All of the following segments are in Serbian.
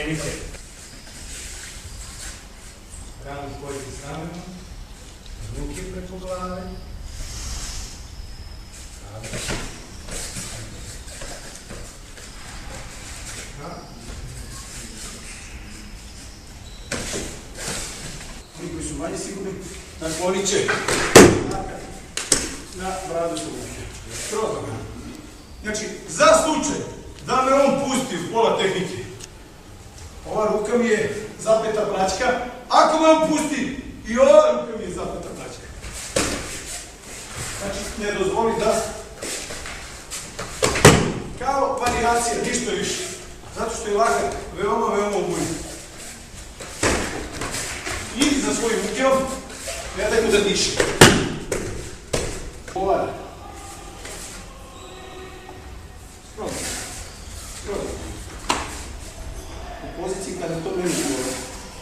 Krenite. Ranu spojite s ramenom, ruke preko glave. Oni koji su manje sigurni, naklonit će na bradu su ruke. Skroz ga. Znači, za slučaj da me on pusti uz pola tehnike, ova ruka mi je zapeta praćka, ako me on pusti, i ova ruka mi je zapeta praćka. Znači, ne dozvoli da kao varijacija, ništa više. Zato što je lakat veoma obujen. I za svojim ukeom, ne daj mu da diše. Ovdje. Skroz. U poziciji kada to meni govore.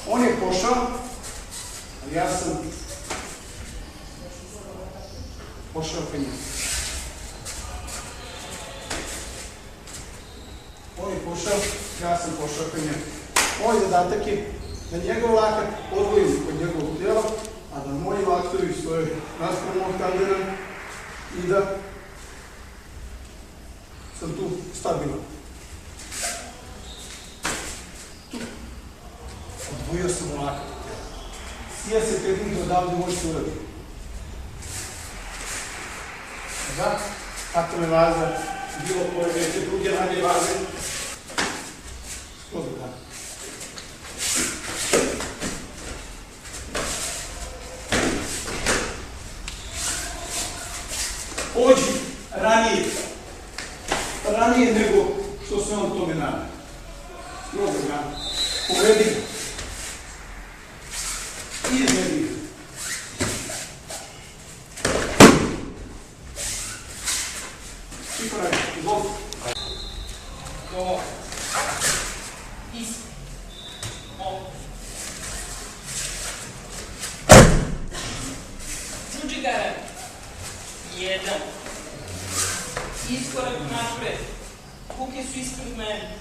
On je pošao, ali ja sam pošao ka njemu. On je pošao, ja sam pošao ka njemu. Moj zadatak je da njegov lakat odvojim od njegovog tijela, a da moji laktovi stoje naspram mog tandera i da sam tu stabilan. Tu. Odvojio sam lakat od tijela. Sija se tehnik odavde može se uraditi. Da, atomne vaze, bilo koje neke druge radnje vaze, skroz da. Pođi ranije nego što se on tome nada. Skroz ga, povedi ga. Izmeri ga. I pravi, izvolite. Ovo. Ovo. Džuđigara. 1. Iskorak napred. Ruke su ispred mene.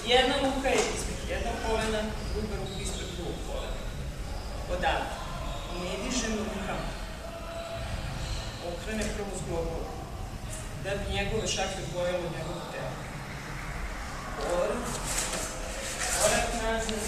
Jedna ruka je ispred jednog kolena, druga ruka ispred drugog kolena. Odavde. Ne dižem rukama. Okrene prvo zglobove. Da bi njegove šake odvojile od njegovog tela. Korak nazad.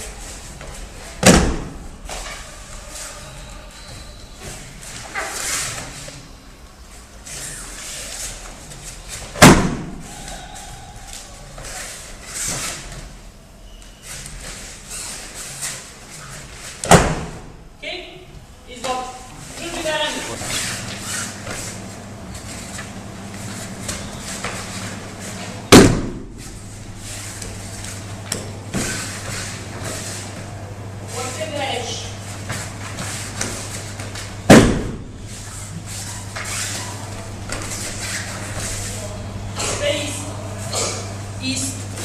Isto.